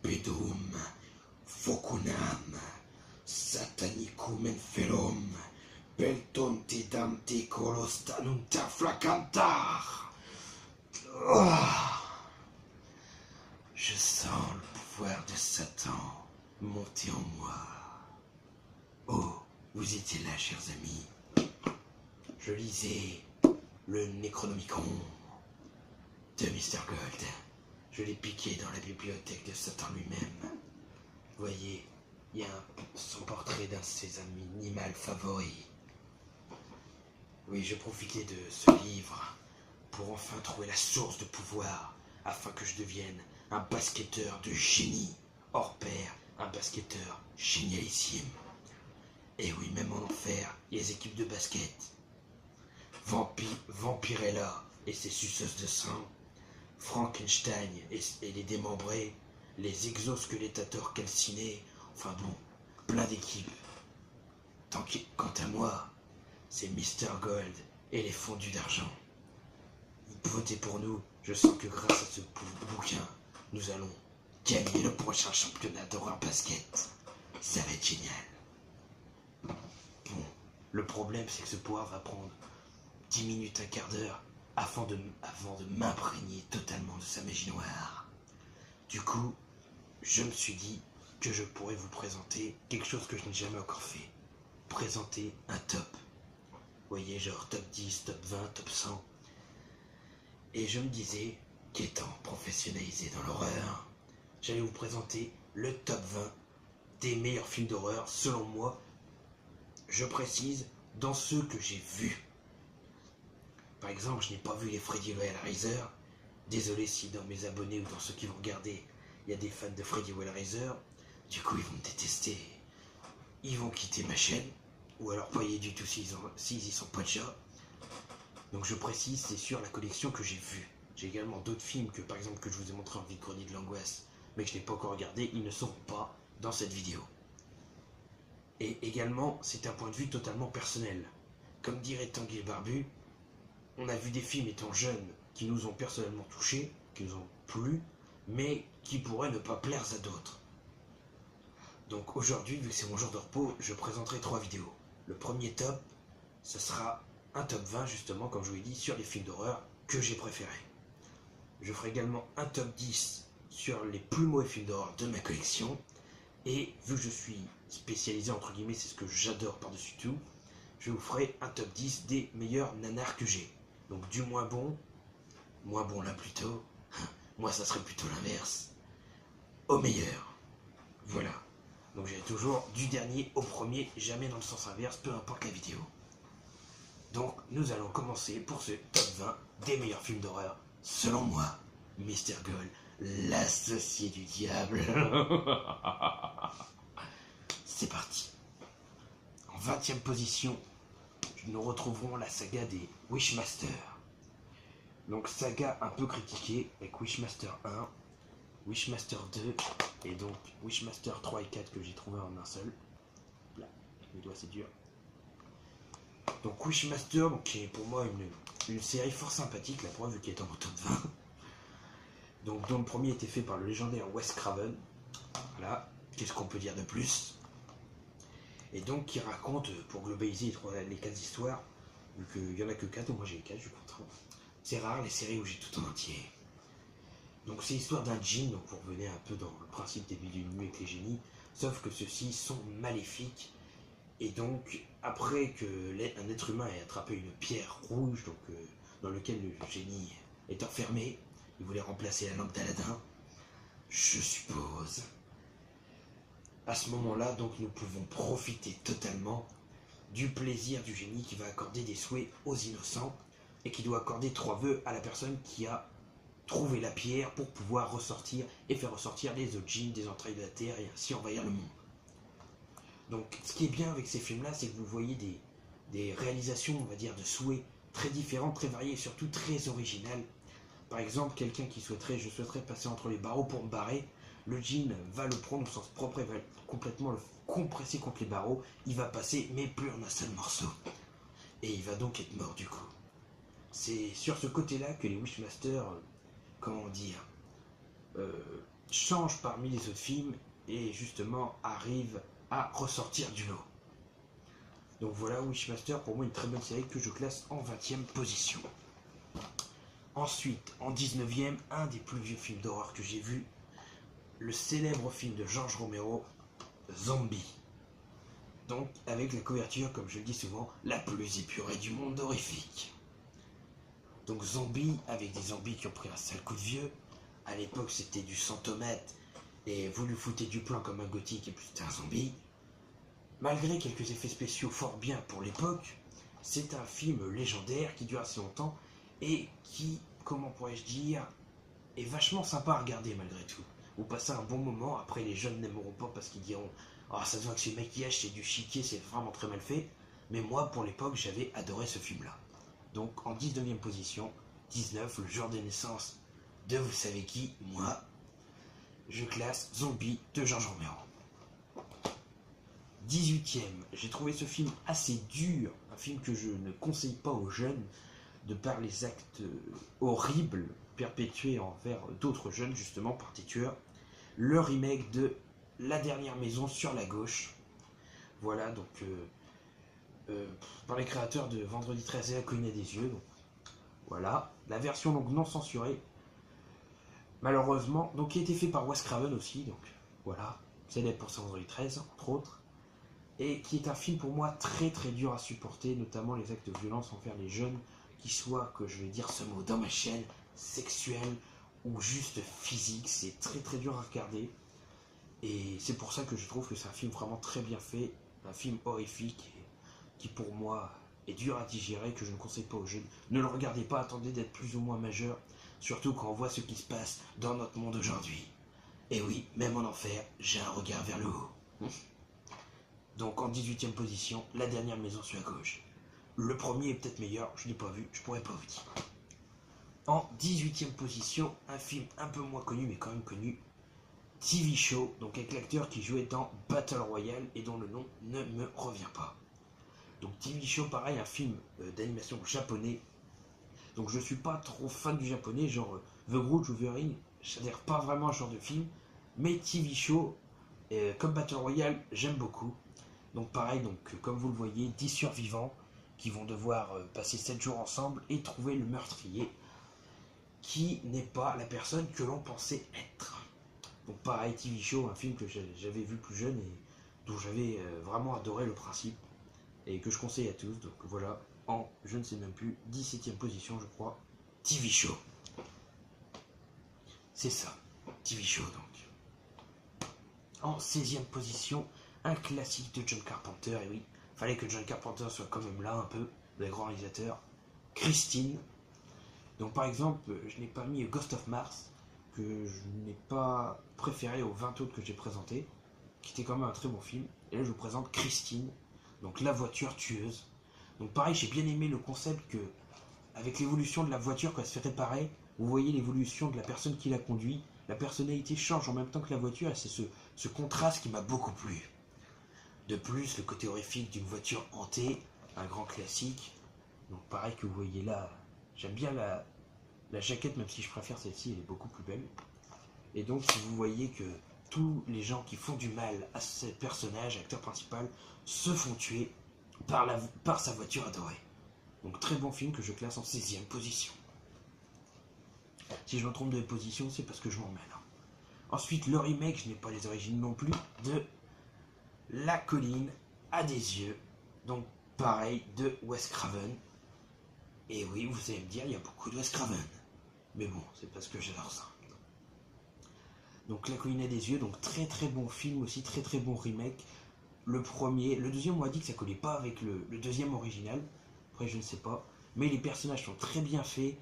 pedum, focunam, satanicum inferum, peltonte damte colostanunta flacantar. Je sens le pouvoir de Satan monter en moi. Oh, vous étiez là, chers amis. Je lisais le Necronomicon de Mr. Gold. Je l'ai piqué dans la bibliothèque de Satan lui-même. Voyez, il y a son portrait d'un de ses amis animal favoris. Oui, je profitais de ce livre pour enfin trouver la source de pouvoir, afin que je devienne un basketteur de génie, hors pair, un basketteur génialissime. Et oui, même en enfer, il y a des équipes de basket. Vampirella et ses suceuses de sang, Frankenstein et les démembrés, les exosquelettateurs calcinés, enfin bon, plein d'équipes. Quant à moi, c'est Mr. Gold et les fondus d'argent. Votez pour nous, je sens que grâce à ce bouquin, nous allons gagner le prochain championnat d'horreur basket. Ça va être génial. Bon, le problème c'est que ce pouvoir va prendre 10 minutes, un quart d'heure avant de m'imprégner totalement de sa magie noire. Du coup, je me suis dit que je pourrais vous présenter quelque chose que je n'ai jamais encore fait. Présenter un top. Vous voyez, genre top 10, top 20, top 100. Et je me disais qu'étant professionnalisé dans l'horreur, j'allais vous présenter le top 20 des meilleurs films d'horreur, selon moi. Je précise, dans ceux que j'ai vus. Par exemple, je n'ai pas vu les Freddy Hellraiser. Désolé si dans mes abonnés ou dans ceux qui vont regarder, il y a des fans de Freddy Hellraiser. Du coup, ils vont me détester. Ils vont quitter ma chaîne. Ou alors pas y du tout s'ils y sont pas déjà. Donc je précise, c'est sur la collection que j'ai vue. J'ai également d'autres films que, par exemple, que je vous ai montré en vide-grenier de l'angoisse, mais que je n'ai pas encore regardé. Ils ne seront pas dans cette vidéo. Et également, c'est un point de vue totalement personnel. Comme dirait Tanguy le Barbu, on a vu des films étant jeunes qui nous ont personnellement touchés, qui nous ont plu, mais qui pourraient ne pas plaire à d'autres. Donc aujourd'hui, vu que c'est mon jour de repos, je présenterai 3 vidéos. Le premier top, ce sera un top 20 justement, comme je vous l'ai dit, sur les films d'horreur que j'ai préférés. Je ferai également un top 10 sur les plus mauvais films d'horreur de ma collection. Et vu que je suis spécialisé, entre guillemets, c'est ce que j'adore par-dessus tout, je vous ferai un top 10 des meilleurs nanars que j'ai. Donc du moins bon là plutôt, moi ça serait plutôt l'inverse, au meilleur. Voilà. Donc j'ai toujours du dernier au premier, jamais dans le sens inverse, peu importe la vidéo. Donc nous allons commencer pour ce top 20 des meilleurs films d'horreur, selon moi, Mr. Gold, l'associé du diable. C'est parti. En 20e position, nous retrouverons la saga des Wishmaster. Donc saga un peu critiquée avec Wishmaster 1, Wishmaster 2 et donc Wishmaster 3 et 4 que j'ai trouvé en un seul. Là, mes doigts c'est dur. Donc Wishmaster, donc, qui est pour moi une série fort sympathique, la preuve vu qu'elle est en top 20. Donc dont le premier était fait par le légendaire Wes Craven. Voilà, qu'est-ce qu'on peut dire de plus? Et donc qui raconte, pour globaliser les 4 histoires, vu qu'il n'y en a que 4, moi j'ai les 4, je suis content. C'est rare les séries où j'ai tout en entier. Donc c'est l'histoire d'un djinn, donc vous revenez un peu dans le principe des Mille et une nuits avec les génies, sauf que ceux-ci sont maléfiques. Et donc, après qu'un être humain ait attrapé une pierre rouge, donc, dans laquelle le génie est enfermé, il voulait remplacer la lampe d'Aladin, je suppose. À ce moment-là, donc, nous pouvons profiter totalement du plaisir du génie qui va accorder des souhaits aux innocents et qui doit accorder 3 vœux à la personne qui a trouvé la pierre pour pouvoir ressortir et faire ressortir les autres djinns des entrailles de la terre et ainsi envahir le monde. Donc ce qui est bien avec ces films-là, c'est que vous voyez des réalisations, on va dire, de souhaits très différentes, très variées et surtout très originales. Par exemple, quelqu'un qui souhaiterait, je souhaiterais passer entre les barreaux pour me barrer, le djinn va le prendre au sens propre et va complètement le compresser contre les barreaux, il va passer, mais plus en un seul morceau. Et il va donc être mort du coup. C'est sur ce côté-là que les Wishmasters, comment dire, change parmi les autres films et justement arrive à ressortir du lot. Donc voilà, Wishmaster, pour moi une très bonne série que je classe en 20e position. Ensuite, en 19e, un des plus vieux films d'horreur que j'ai vu, le célèbre film de George Romero, Zombie. Donc avec la couverture, comme je le dis souvent, la plus épurée du monde horrifique. Donc Zombie, avec des zombies qui ont pris un sale coup de vieux. À l'époque, c'était du sans tomate, et vous lui foutez du plan comme un gothique et puis c'était un zombie. Malgré quelques effets spéciaux fort bien pour l'époque, c'est un film légendaire qui dure assez longtemps et qui, comment pourrais-je dire, est vachement sympa à regarder malgré tout. Vous passez un bon moment, après les jeunes n'aimeront pas parce qu'ils diront « Ah, ça se voit que c'est du maquillage, c'est du chiquet, c'est vraiment très mal fait », mais moi, pour l'époque, j'avais adoré ce film-là. Donc, en 19e position, 19, le jour de naissance de vous savez qui, moi, je classe Zombie de George Romero. 18e, j'ai trouvé ce film assez dur, un film que je ne conseille pas aux jeunes, de par les actes horribles perpétués envers d'autres jeunes, justement, par des tueurs. Le remake de La Dernière Maison sur la gauche. Voilà, donc, par les créateurs de Vendredi 13 et La Colline des Yeux. Donc, voilà, la version donc non censurée, malheureusement, donc qui a été fait par Wes Craven aussi, donc voilà, célèbre pour son Vendredi 13, entre autres, et qui est un film pour moi très très dur à supporter, notamment les actes de violence envers les jeunes, qui soient, que je vais dire ce mot dans ma chaîne, sexuels ou juste physiques, c'est très très dur à regarder, et c'est pour ça que je trouve que c'est un film vraiment très bien fait, un film horrifique, qui pour moi est dur à digérer, que je ne conseille pas aux jeunes. Ne le regardez pas, attendez d'être plus ou moins majeur, surtout quand on voit ce qui se passe dans notre monde aujourd'hui. Et oui, même en enfer, j'ai un regard vers le haut. Donc en 18e position, La Dernière Maison sur la gauche. Le premier est peut-être meilleur, je ne l'ai pas vu, je pourrais pas vous dire. En 18e position, un film un peu moins connu, mais quand même connu, TV Show, donc avec l'acteur qui jouait dans Battle Royale et dont le nom ne me revient pas. Donc TV Show, pareil, un film d'animation japonais. Donc je suis pas trop fan du japonais, genre The Grudge ou Wolverine, j'adhère pas vraiment à ce genre de film. Mais TV Show, comme Battle Royale, j'aime beaucoup. Donc pareil, donc comme vous le voyez, 10 survivants qui vont devoir passer 7 jours ensemble et trouver le meurtrier, qui n'est pas la personne que l'on pensait être. Donc pareil, TV Show, un film que j'avais vu plus jeune et dont j'avais vraiment adoré le principe et que je conseille à tous. Donc voilà, en, je ne sais même plus, 17e position je crois, TV Show. C'est ça, TV Show donc. En 16e position, un classique de John Carpenter, et oui, fallait que John Carpenter soit quand même là un peu, le grand réalisateur, Christine. Donc par exemple, je n'ai pas mis Ghost of Mars, que je n'ai pas préféré aux 20 autres que j'ai présentés, qui était quand même un très bon film. Et là je vous présente Christine, donc la voiture tueuse. Donc pareil, j'ai bien aimé le concept que, avec l'évolution de la voiture quand elle se fait réparer, vous voyez l'évolution de la personne qui la conduit, la personnalité change en même temps que la voiture, et c'est ce contraste qui m'a beaucoup plu. De plus, le côté horrifique d'une voiture hantée, un grand classique. Donc pareil que vous voyez là, j'aime bien la jaquette, même si je préfère celle-ci, elle est beaucoup plus belle. Et donc vous voyez que tous les gens qui font du mal à ce personnage, acteur principal, se font tuer par sa voiture adorée. Donc très bon film que je classe en 16e position. Si je me trompe de position, c'est parce que je m'en mêle. Ensuite, le remake, je n'ai pas les origines non plus, de La Colline à des yeux. Donc pareil, de Wes Craven. Et oui, vous allez me dire, il y a beaucoup de Wes Craven. Mais bon, c'est parce que j'adore ça. Donc La Colline à des yeux, donc très très bon film aussi, très très bon remake. Le premier, le deuxième on m'a dit que ça collait pas avec le deuxième original. Après je ne sais pas. Mais les personnages sont très bien faits.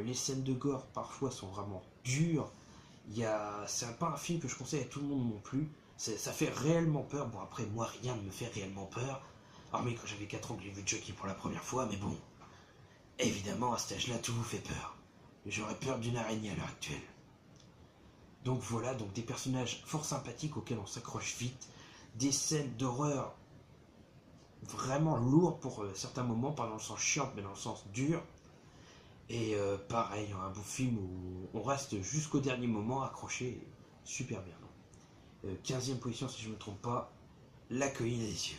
Les scènes de gore parfois sont vraiment dures. C'est pas un film que je conseille à tout le monde non plus. Ça fait réellement peur. Bon après moi rien ne me fait réellement peur. Hormis quand j'avais 4 ans que j'ai vu Chucky pour la première fois. Mais bon, évidemment à cet âge-là tout vous fait peur. J'aurais peur d'une araignée à l'heure actuelle. Donc voilà, donc des personnages fort sympathiques auxquels on s'accroche vite. Des scènes d'horreur vraiment lourdes pour certains moments, pas dans le sens chiant mais dans le sens dur. Et pareil, un beau film où on reste jusqu'au dernier moment accroché. super bien. 15e position, si je ne me trompe pas, La colline des yeux.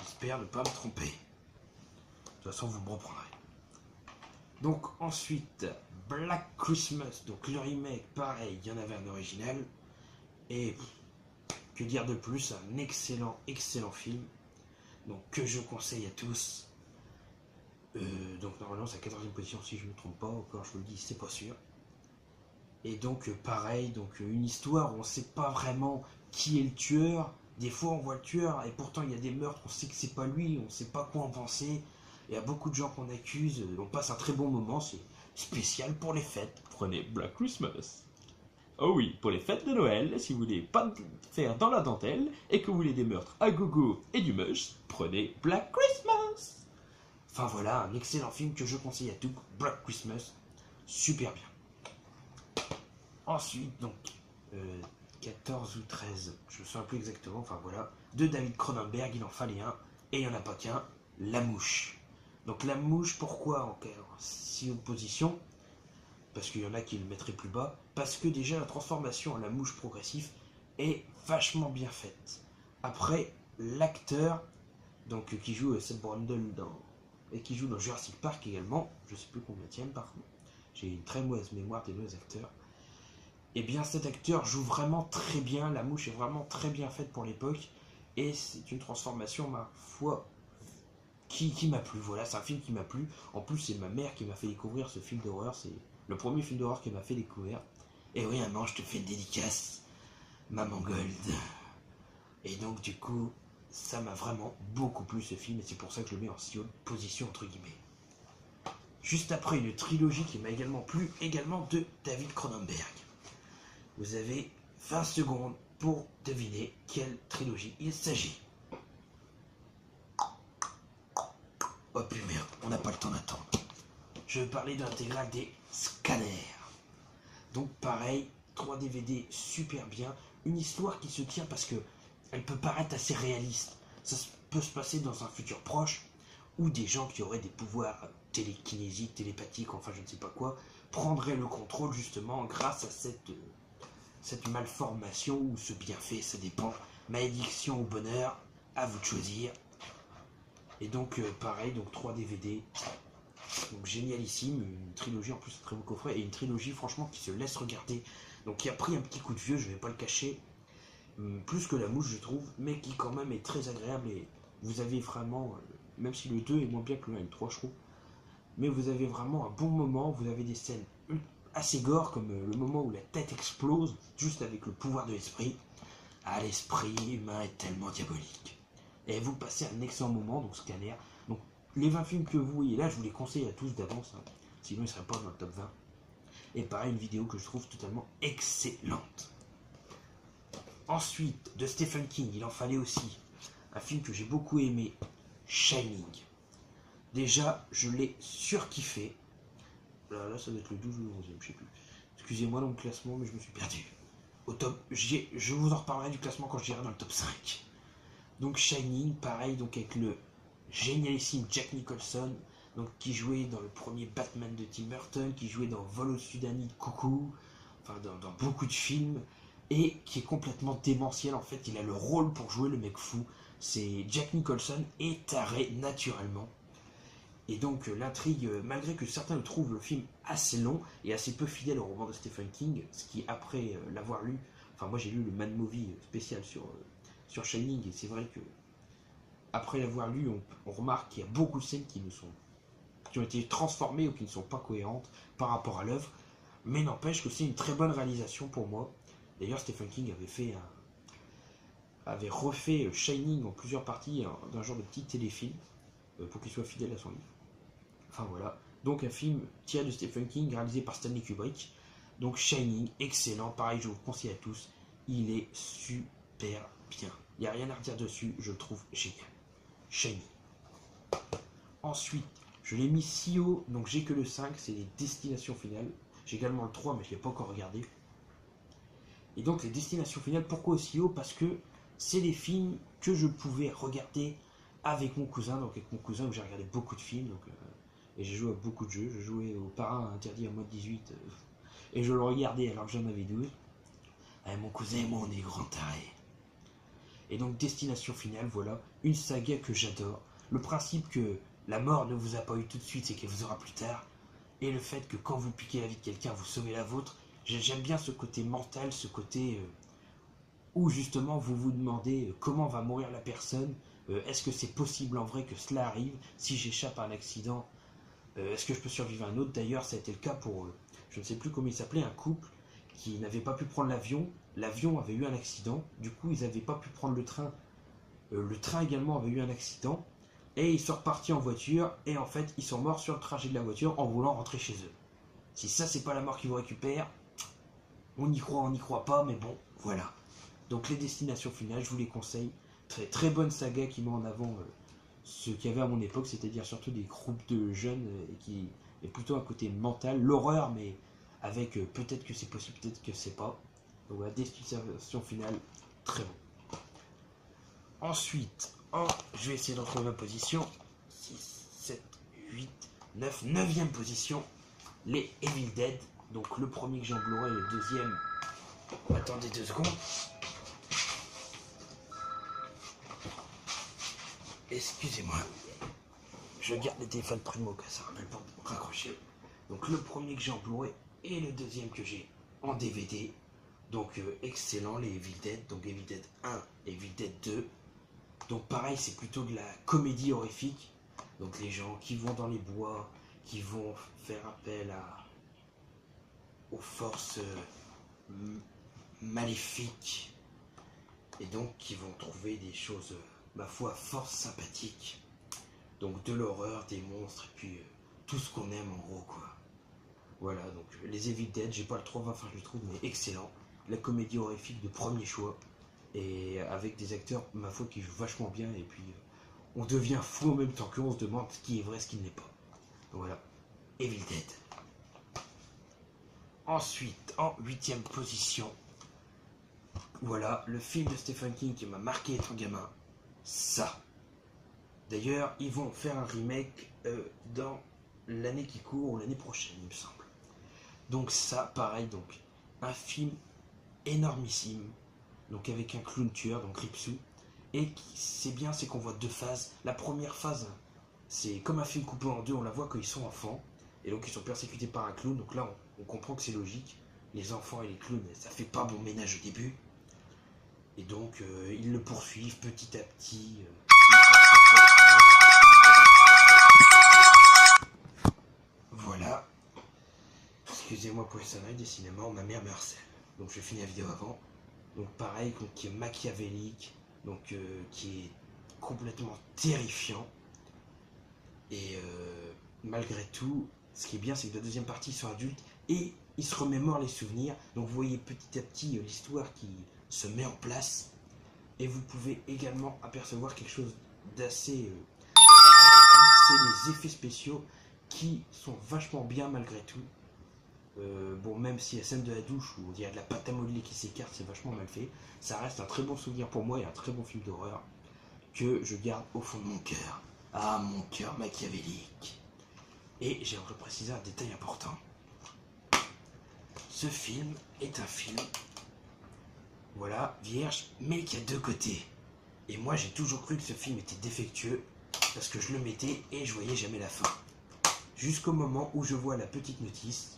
J'espère ne pas me tromper. De toute façon, vous me reprendrez. Donc ensuite, Black Christmas, donc le remake, pareil, il y en avait un original. Et que dire de plus, un excellent film. Donc que je conseille à tous. Donc normalement c'est la 14e position si je ne me trompe pas, encore je vous le dis, c'est pas sûr. Et donc pareil, donc une histoire où on ne sait pas vraiment qui est le tueur. Des fois on voit le tueur et pourtant il y a des meurtres, on sait que c'est pas lui, on ne sait pas quoi en penser. Il y a beaucoup de gens qu'on accuse, on passe un très bon moment, c'est spécial pour les fêtes. Prenez Black Christmas. Oh oui, pour les fêtes de Noël, si vous voulez pas faire dans la dentelle et que vous voulez des meurtres à gogo et du mush, prenez Black Christmas. Enfin voilà, un excellent film que je conseille à tous, Black Christmas, super bien. Ensuite, donc, 14 ou 13, je ne me souviens plus exactement, enfin voilà, de David Cronenberg, il en fallait un, et il n'y en a pas qu'un, La Mouche. Donc La Mouche, pourquoi en si haute position? Parce qu'il y en a qui le mettraient plus bas, parce que déjà la transformation en La Mouche progressif est vachement bien faite. Après, l'acteur, donc qui joue Seth Brundle et qui joue dans Jurassic Park également, je ne sais plus combien tienne par contre, j'ai une très mauvaise mémoire des deux acteurs. Et bien cet acteur joue vraiment très bien, La Mouche est vraiment très bien faite pour l'époque, et c'est une transformation, ma foi, qui m'a plu. Voilà, c'est un film qui m'a plu. En plus, c'est ma mère qui m'a fait découvrir ce film d'horreur, c'est le premier film d'horreur qu'elle m'a fait découvrir. Et oui, maman, je te fais une dédicace, Maman Gold. Et donc du coup, ça m'a vraiment beaucoup plu ce film, et c'est pour ça que je le mets en si haute position entre guillemets. Juste après, une trilogie qui m'a également plu, également de David Cronenberg. Vous avez 20 secondes pour deviner quelle trilogie il s'agit. Oh putain, merde, on n'a pas le temps d'attendre. Je vais parler de l'intégrale des Scanners. Donc pareil, 3 DVD super bien, une histoire qui se tient parce que elle peut paraître assez réaliste. Ça peut se passer dans un futur proche où des gens qui auraient des pouvoirs télékinésiques, télépathiques, enfin je ne sais pas quoi, prendraient le contrôle justement grâce à cette malformation ou ce bienfait, ça dépend. Malédiction ou bonheur, à vous de choisir. Et donc pareil, donc 3 DVD. Donc génialissime, une trilogie en plus un très beau coffret et une trilogie franchement qui se laisse regarder. Donc qui a pris un petit coup de vieux, je vais pas le cacher, plus que La Mouche je trouve, mais qui quand même est très agréable et vous avez vraiment, même si le 2 est moins bien que le 1 et le 3 je trouve, mais vous avez vraiment un bon moment, vous avez des scènes assez gore comme le moment où la tête explose juste avec le pouvoir de l'esprit. Ah, l'esprit humain est tellement diabolique. Et vous passez un excellent moment, donc Scanner. Donc les 20 films que vous voyez là, je vous les conseille à tous d'avance, hein. Sinon ils ne seraient pas dans le top 20. Et pareil, une vidéo que je trouve totalement excellente. Ensuite, de Stephen King, il en fallait aussi un film que j'ai beaucoup aimé, Shining. Déjà, je l'ai surkiffé. Là, ça doit être le 12 ou le 11e, je sais plus. Excusez-moi dans le classement, mais je me suis perdu. Au top, je vous en reparlerai du classement quand je dirai dans le top 5. Donc Shining, pareil, donc avec le génialissime Jack Nicholson, donc qui jouait dans le premier Batman de Tim Burton, qui jouait dans Vol au-dessus d'un nid de coucou, enfin dans beaucoup de films, et qui est complètement démentiel en fait. Il a le rôle pour jouer le mec fou. C'est Jack Nicholson est taré naturellement. Et donc l'intrigue, malgré que certains le trouvent le film assez long et assez peu fidèle au roman de Stephen King, ce qui après l'avoir lu, enfin moi j'ai lu le Mad Movie spécial sur Shining, et c'est vrai que après l'avoir lu, on remarque qu'il y a beaucoup de scènes qui ont été transformées ou qui ne sont pas cohérentes par rapport à l'œuvre, mais n'empêche que c'est une très bonne réalisation pour moi. D'ailleurs Stephen King avait refait Shining en plusieurs parties d'un genre de petit téléfilm pour qu'il soit fidèle à son livre. Enfin voilà, donc un film tiré de Stephen King réalisé par Stanley Kubrick. Donc Shining, excellent, pareil je vous le conseille à tous, il est super bien. Il n'y a rien à redire dessus, je le trouve génial. Shining. Ensuite, je l'ai mis si haut, donc j'ai que le 5, c'est les destinations finales. J'ai également le 3, mais je ne l'ai pas encore regardé. Et donc les destinations finales, pourquoi aussi haut? Parce que c'est les films que je pouvais regarder avec mon cousin, donc avec mon cousin où j'ai regardé beaucoup de films, donc, et j'ai joué à beaucoup de jeux. Je jouais au Parrain interdit à moins de 18, et je le regardais alors que j'en avais 12. Ah, mon cousin et moi, on est grands tarés. Et donc, Destination Finale, voilà, une saga que j'adore. Le principe que la mort ne vous a pas eu tout de suite, c'est qu'elle vous aura plus tard. Et le fait que quand vous piquez la vie de quelqu'un, vous sauvez la vôtre. J'aime bien ce côté mental, ce côté où justement vous vous demandez comment va mourir la personne. Est-ce que c'est possible en vrai que cela arrive? Si j'échappe à un accident, est-ce que je peux survivre à un autre? D'ailleurs, ça a été le cas pour, je ne sais plus comment il s'appelait, un couple qui n'avait pas pu prendre l'avion. L'avion avait eu un accident, du coup ils n'avaient pas pu prendre le train. Le train également avait eu un accident. Et ils sont repartis en voiture, et en fait ils sont morts sur le trajet de la voiture en voulant rentrer chez eux. Si ça c'est pas la mort qui vous récupère, on y croit, on n'y croit pas, mais bon, voilà. Donc les destinations finales, je vous les conseille. Très, très bonne saga qui met en avant ce qu'il y avait à mon époque, c'est-à-dire surtout des groupes de jeunes et qui est plutôt un côté mental, l'horreur, mais avec peut-être que c'est possible, peut-être que c'est pas. Donc voilà, destination finale, très bon. Ensuite, je vais essayer de retrouver ma position. 6, 7, 8, 9, 9e position, les Evil Dead. Donc le premier que j'ai en Blu-ray, le deuxième. Attendez 2 secondes. Excusez-moi. Je garde le téléphone près de moi, ça rappelle pas de raccrocher. Donc le premier que j'ai en Blu-ray et le deuxième que j'ai en DVD. Donc excellent, les Evil Dead. Donc Evil Dead 1 et Evil Dead 2. Donc pareil, c'est plutôt de la comédie horrifique. Donc les gens qui vont dans les bois, qui vont faire appel aux forces maléfiques. Et donc qui vont trouver des choses, ma foi, fort sympathiques. Donc de l'horreur, des monstres, et puis tout ce qu'on aime en gros quoi. Voilà, donc les Evil Dead, j'ai pas le 3 enfin je le trouve, mais excellent. La comédie horrifique de premier choix. Et avec des acteurs, ma foi, qui jouent vachement bien. Et puis on devient fou en même temps qu'on se demande ce qui est vrai, ce qui ne l'est pas. Donc voilà, Evil Dead. Ensuite, en 8e position, voilà, le film de Stephen King qui m'a marqué étant gamin, ça. D'ailleurs, ils vont faire un remake dans l'année qui court ou l'année prochaine, il me semble. Donc ça, pareil, donc un film énormissime, donc avec un clown tueur, donc Ripsou. Et c'est bien, c'est qu'on voit 2 phases. La première phase, c'est comme un film coupé en 2, on la voit quand ils sont enfants. Et donc ils sont persécutés par un clown, donc là on comprend que c'est logique. Les enfants et les clowns, ça fait pas bon ménage au début. Et donc ils le poursuivent petit à petit. Voilà. Excusez-moi pour les sonneries des cinémas, ma mère me harcèle. Donc je finis la vidéo avant. Donc pareil, qui est machiavélique, donc qui est complètement terrifiant. Et malgré tout, ce qui est bien, c'est que la deuxième partie, ils sont adultes et ils se remémorent les souvenirs. Donc vous voyez petit à petit l'histoire qui se met en place. Et vous pouvez également apercevoir quelque chose d'assez c'est les effets spéciaux qui sont vachement bien malgré tout. Bon, même si la scène de la douche où il y a de la pâte à modeler qui s'écarte, c'est vachement mal fait, ça reste un très bon souvenir pour moi et un très bon film d'horreur que je garde au fond de mon cœur. Ah, mon cœur machiavélique. Et j'aimerais préciser un détail important. Ce film est un film, voilà, vierge, mais qui a 2 côtés. Et moi, j'ai toujours cru que ce film était défectueux parce que je le mettais et je voyais jamais la fin. Jusqu'au moment où je vois la petite notice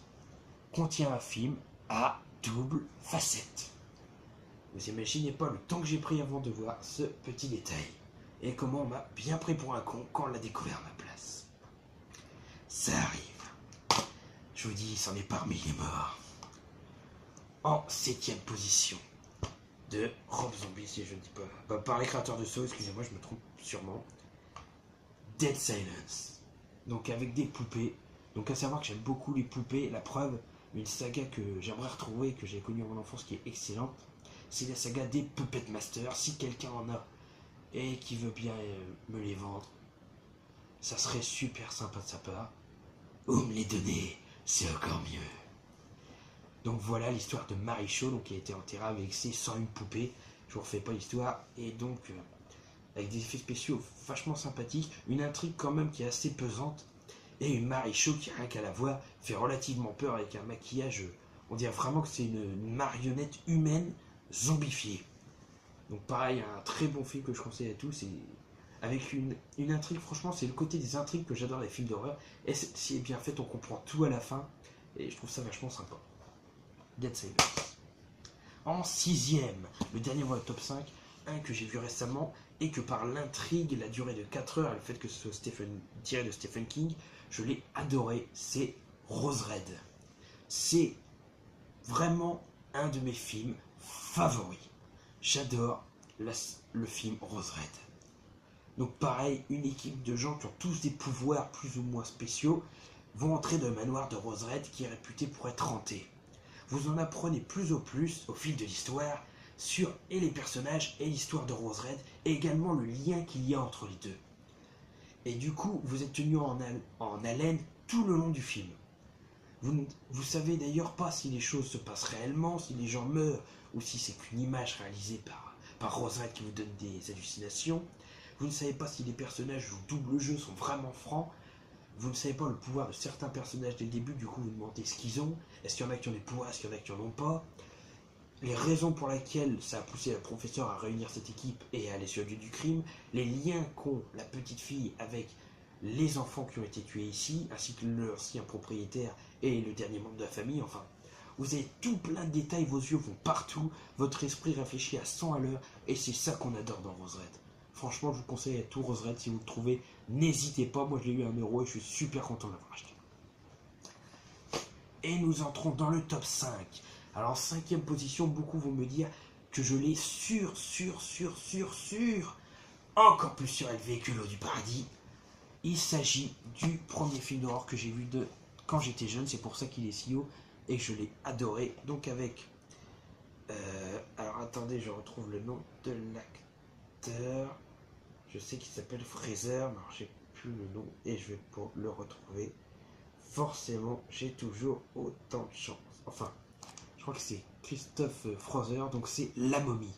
contient un film à double facette. Vous imaginez pas le temps que j'ai pris avant de voir ce petit détail. Et comment on m'a bien pris pour un con quand on l'a découvert à ma place. Ça arrive. Je vous dis, c'en est parmi les morts. En 7e position de Rob Zombie, si je ne dis pas. Par les créateurs de Saw, excusez-moi, je me trompe sûrement. Dead Silence. Donc avec des poupées. Donc à savoir que j'aime beaucoup les poupées. La preuve, une saga que j'aimerais retrouver, que j'ai connue en mon enfance, qui est excellente, c'est la saga des Puppet Master. Si quelqu'un en a et qui veut bien me les vendre, ça serait super sympa de sa part. Ou me les donner, c'est encore mieux. Donc voilà l'histoire de Marichou, donc qui a été enterrée avec ses 101 poupées. Je vous refais pas l'histoire. Et donc avec des effets spéciaux vachement sympathiques, une intrigue quand même qui est assez pesante, et une Marichou qui, rien qu'à la voir, fait relativement peur avec un maquillage, On dirait vraiment que c'est une marionnette humaine zombifiée. Donc pareil, un très bon film que je conseille à tous. Et avec une intrigue, franchement, c'est le côté des intrigues que j'adore les films d'horreur. Et si est bien fait, on comprend tout à la fin. Et je trouve ça vachement sympa. Dead Silence. En sixième, le dernier dans le top 5, un que j'ai vu récemment et que par l'intrigue, la durée de 4 heures et le fait que ce soit tiré de Stephen King, je l'ai adoré, c'est Rose Red. C'est vraiment un de mes films favoris. J'adore le film Rose Red. Donc pareil, une équipe de gens qui ont tous des pouvoirs plus ou moins spéciaux vont entrer dans le manoir de Rose Red qui est réputé pour être hanté. Vous en apprenez plus au fil de l'histoire sur et les personnages et l'histoire de Rose Red et également le lien qu'il y a entre les deux. Et du coup, vous êtes tenu en haleine tout le long du film. Vous savez d'ailleurs pas si les choses se passent réellement, si les gens meurent ou si c'est qu'une image réalisée par Rose Red qui vous donne des hallucinations. Vous ne savez pas si les personnages jouent double jeu, sont vraiment francs. Vous ne savez pas le pouvoir de certains personnages dès le début, du coup vous demandez ce qu'ils ont. Est-ce qu'il y en a qui ont des pouvoirs, est-ce qu'il y en a qui n'en ont pas. Les raisons pour lesquelles ça a poussé la professeure à réunir cette équipe et à aller sur le lieu du crime. Les liens qu'ont la petite fille avec les enfants qui ont été tués ici, ainsi que l'ancien propriétaire et le dernier membre de la famille. Enfin, vous avez tout plein de détails, vos yeux vont partout, votre esprit réfléchit à 100 à l'heure, et c'est ça qu'on adore dans Rose Red. Franchement, je vous conseille à tout Rose Red, si vous le trouvez, n'hésitez pas, moi je l'ai eu à 1€ et je suis super content de l'avoir acheté. Et nous entrons dans le top 5. Alors en 5e position, beaucoup vont me dire que je l'ai encore plus surélevé que l'eau du paradis. Il s'agit du premier film d'horreur que j'ai vu quand j'étais jeune, c'est pour ça qu'il est si haut et je l'ai adoré. Donc avec... alors attendez, je retrouve le nom de l'acteur. Je sais qu'il s'appelle Fraser, mais j'ai plus le nom et je vais pour le retrouver. Forcément, j'ai toujours autant de chance. Enfin, je crois que c'est Christophe Fraser, donc c'est La Momie.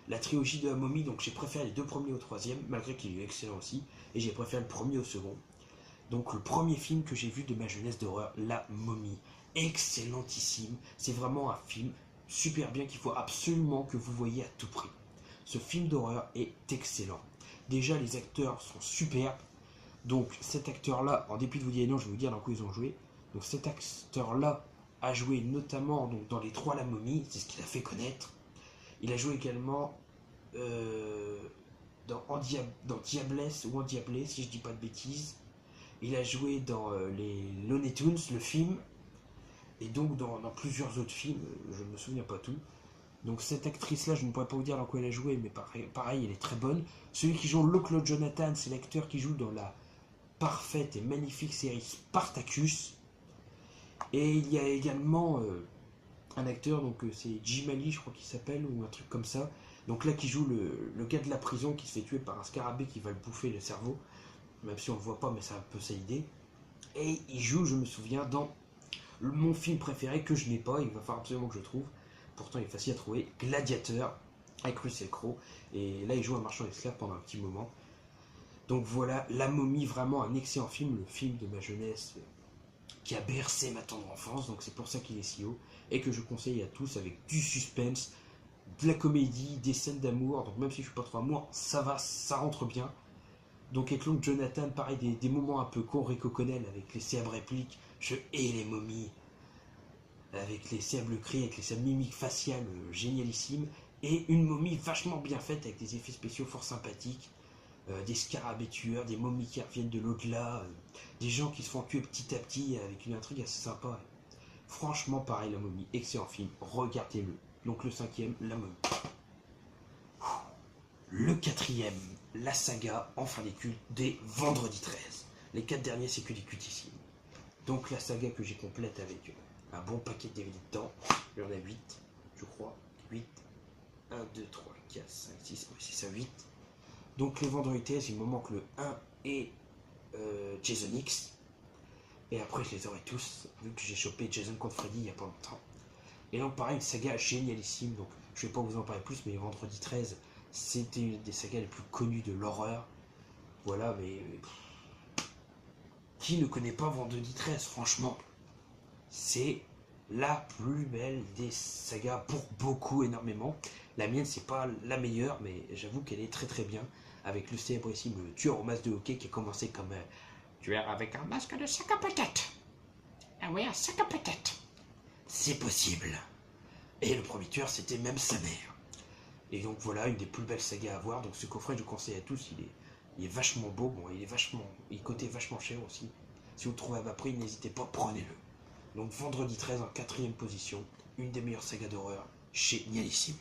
La trilogie de La Momie, donc j'ai préféré les 2 premiers au 3e, malgré qu'il est excellent aussi, et j'ai préféré le premier au second. Donc le premier film que j'ai vu de ma jeunesse d'horreur, La Momie. Excellentissime, c'est vraiment un film super bien qu'il faut absolument que vous voyez à tout prix. Ce film d'horreur est excellent. Déjà les acteurs sont superbes, donc cet acteur-là, en dépit de vous dire non, je vais vous dire dans quoi ils ont joué, donc cet acteur-là a joué notamment donc, dans Les 3 La Momie, c'est ce qu'il a fait connaître. Il a joué également dans Diablesse ou Endiablé, si je dis pas de bêtises. Il a joué dans les Looney Tunes, le film, et donc dans plusieurs autres films, je ne me souviens pas tout. Donc cette actrice-là, je ne pourrais pas vous dire dans quoi elle a joué, mais pareil, elle est très bonne. Celui qui joue Locke Jonathan, c'est l'acteur qui joue dans la parfaite et magnifique série Spartacus. Et il y a également un acteur, donc c'est Jim Ali, je crois qu'il s'appelle, ou un truc comme ça. Donc là, qui joue le gars de la prison qui se fait tuer par un scarabée qui va le bouffer le cerveau. Même si on le voit pas, mais c'est un peu ça l'idée. Et il joue, je me souviens, dans mon film préféré que je n'ai pas, il va falloir absolument que je le trouve. Pourtant, il est facile à trouver, Gladiateur, avec Russell Crowe. Et là, il joue un marchand d'esclaves pendant un petit moment. Donc voilà, La Momie, vraiment un excellent film, le film de ma jeunesse qui a bercé ma tendre enfance, donc c'est pour ça qu'il est si haut, et que je conseille à tous avec du suspense, de la comédie, des scènes d'amour, donc même si je suis pas trop amour, ça va, ça rentre bien. Donc avec l'oncle Jonathan, pareil, des moments un peu cons, ricoconnels, avec les célèbres répliques, je hais les momies, avec les célèbres cris, avec les célèbres mimiques faciales génialissimes, et une momie vachement bien faite, avec des effets spéciaux fort sympathiques, des scarabées tueurs, des momies qui reviennent de l'au-delà, des gens qui se font tuer petit à petit, avec une intrigue assez sympa. Franchement, pareil, La Momie, excellent film, regardez-le. Donc le 5e, La Momie. Le 4e, la saga, enfin des cultes, des Vendredi 13. Les 4 derniers, c'est que des cultissimes. Donc la saga que j'ai complète avec un bon paquet de DVD dedans. Il y en a 8, je crois. 8, 1, 2, 3, 4, 5, 6, oui, c'est ça, 8. Donc les Vendredi 13, il me manque le 1 et Jason X. Et après, je les aurai tous, vu que j'ai chopé Jason contre Freddy il n'y a pas longtemps. Et donc, pareil, une saga génialissime. Donc, je ne vais pas vous en parler plus, mais Vendredi 13, c'était une des sagas les plus connues de l'horreur. Voilà, mais qui ne connaît pas Vendredi 13, franchement? C'est la plus belle des sagas pour beaucoup, énormément. La mienne, c'est pas la meilleure, mais j'avoue qu'elle est très très bien. Avec le célébrissime tueur au masque de hockey qui a commencé comme tueur avec un masque de sac à patates. Ah oui, un sac à patates. C'est possible. Et le premier tueur, c'était même sa mère. Et donc voilà, une des plus belles sagas à voir. Donc ce coffret, je vous conseille à tous. Il est vachement beau. Bon, il coûtait vachement cher aussi. Si vous le trouvez à bas prix, n'hésitez pas, prenez-le. Donc vendredi 13 en 4ème position, une des meilleures sagas d'horreur chez Nialissime.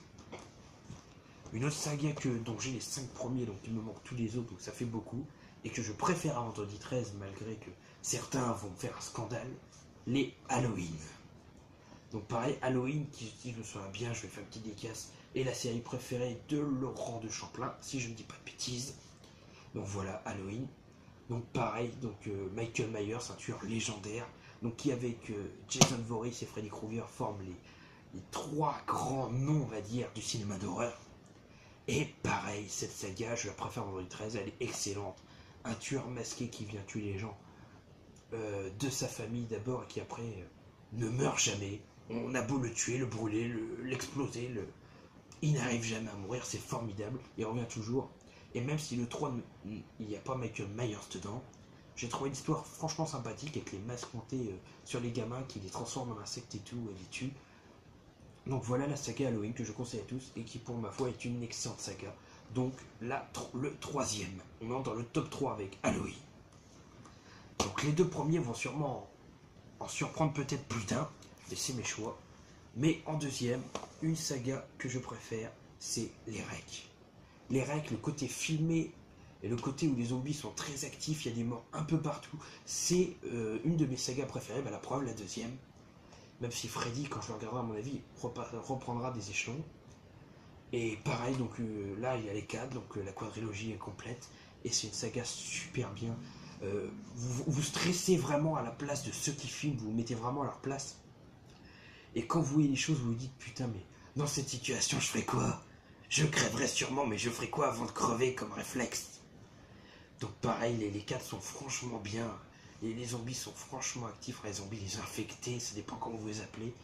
Une autre saga dont j'ai les 5 premiers, donc il me manque tous les autres, donc ça fait beaucoup, et que je préfère à vendredi 13, malgré que certains vont me faire un scandale, les Halloween. Donc pareil, Halloween, si je me souviens bien, je vais faire une petite dédicace, est la série préférée de Laurent de Champlain, si je ne dis pas de bêtises. Donc voilà, Halloween. Donc pareil, Michael Myers, un tueur légendaire, donc qui avec Jason Voorhees et Freddy Krueger forment les 3 grands noms, on va dire, du cinéma d'horreur. Et pareil, cette saga, je la préfère vendredi 13, elle est excellente. Un tueur masqué qui vient tuer les gens de sa famille d'abord et qui après ne meurt jamais. On a beau le tuer, le brûler, l'exploser, il n'arrive jamais à mourir, c'est formidable, il revient toujours. Et même si le 3, il n'y a pas Michael Myers dedans, j'ai trouvé l'histoire franchement sympathique avec les masques montés sur les gamins qui les transforment en insectes et tout, et les tuent. Donc voilà la saga Halloween que je conseille à tous et qui pour ma foi est une excellente saga. Donc là, le 3e, on entre dans le top 3 avec Halloween. Donc les 2 premiers vont sûrement en surprendre peut-être plus d'un, et c'est mes choix. Mais en 2e, une saga que je préfère, c'est les Rec. Les Rec, le côté filmé et le côté où les zombies sont très actifs, il y a des morts un peu partout, c'est une de mes sagas préférées, la preuve, la 2e. Même si Freddy, quand je le regarderai à mon avis, reprendra des échelons. Et pareil, donc là il y a les 4, donc la quadrilogie est complète. Et c'est une saga super bien. Vous stressez vraiment à la place de ceux qui filment, vous vous mettez vraiment à leur place. Et quand vous voyez les choses, vous vous dites putain, mais dans cette situation, je ferais quoi? Je crèverais sûrement, mais je ferais quoi avant de crever comme réflexe? Donc pareil, les 4 sont franchement bien. Et les zombies sont franchement actifs, les zombies, les infectés, ça dépend comment vous les appelez.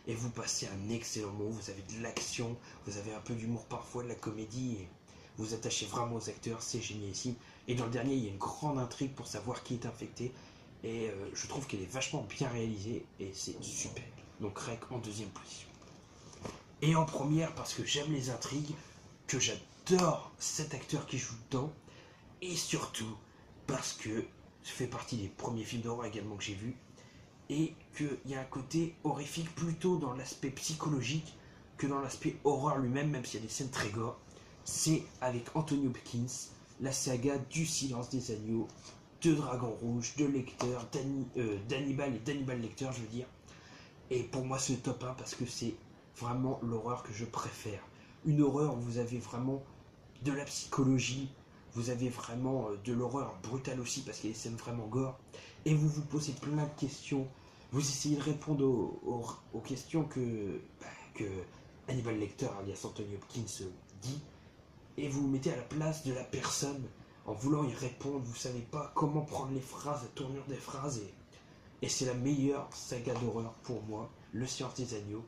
Et vous passez un excellent moment, vous avez de l'action, vous avez un peu d'humour parfois, de la comédie, et vous attachez vraiment aux acteurs, c'est génialissime. Et dans le dernier, il y a une grande intrigue pour savoir qui est infecté, et je trouve qu'elle est vachement bien réalisée, et c'est super. Donc Rec en 2e position. Et en première, parce que j'aime les intrigues, que j'adore cet acteur qui joue dedans, et surtout parce que ça fait partie des premiers films d'horreur également que j'ai vus, et qu'il y a un côté horrifique plutôt dans l'aspect psychologique que dans l'aspect horreur lui-même, même s'il y a des scènes très gore. C'est avec Anthony Hopkins, la saga du Silence des Agneaux, de Dragon Rouge, de Lecter, d'Hannibal et d'Hannibal Lecter, je veux dire. Et pour moi, c'est le top 1 parce que c'est vraiment l'horreur que je préfère. Une horreur où vous avez vraiment de la psychologie, vous avez vraiment de l'horreur brutale aussi parce qu'il y a des scènes vraiment gore, et vous vous posez plein de questions, vous essayez de répondre aux questions que Hannibal Lecter, alias Anthony Hopkins, dit, et vous vous mettez à la place de la personne en voulant y répondre, vous savez pas comment prendre les phrases, la tournure des phrases, et c'est la meilleure saga d'horreur pour moi, Le Silence des Agneaux,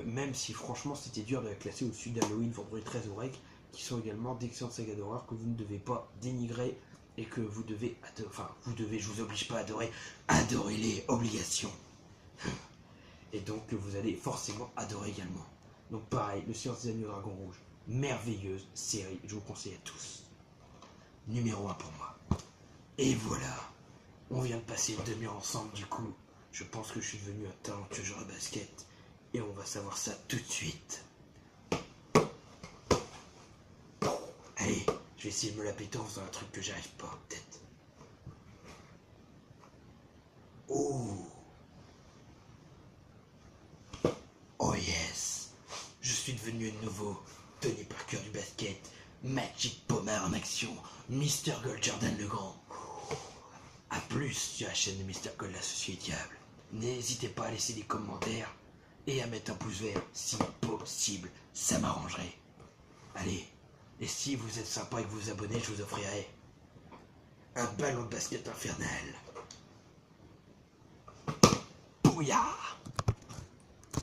même si franchement c'était dur de la classer au-dessus d'Halloween, Vendredi 13 au Rec, qui sont également d'excellentes sagas d'horreur que vous ne devez pas dénigrer et que vous devez adorer. Enfin, je vous oblige pas à adorer, adorez-les, obligations. Et donc que vous allez forcément adorer également. Donc pareil, Le Silence des Agneaux, Dragon Rouge, merveilleuse série, je vous conseille à tous. Numéro 1 pour moi. Et voilà, on vient de passer une demi-heure ensemble, du coup, je pense que je suis devenu un talentueux joueur de basket, et on va savoir ça tout de suite. Allez, je vais essayer de me la péter en faisant un truc que j'arrive pas, peut-être. Oh. Oh yes. Je suis devenu un nouveau Tony Parker du basket, Magic Pomar en action, Mr. Gold Jordan le Grand. A plus sur la chaîne de Mr. Gold l'associé diable. N'hésitez pas à laisser des commentaires et à mettre un pouce vert si possible, ça m'arrangerait. Allez. Et si vous êtes sympa et que vous vous abonnez, je vous offrirai un ballon de basket infernal. Bouillard!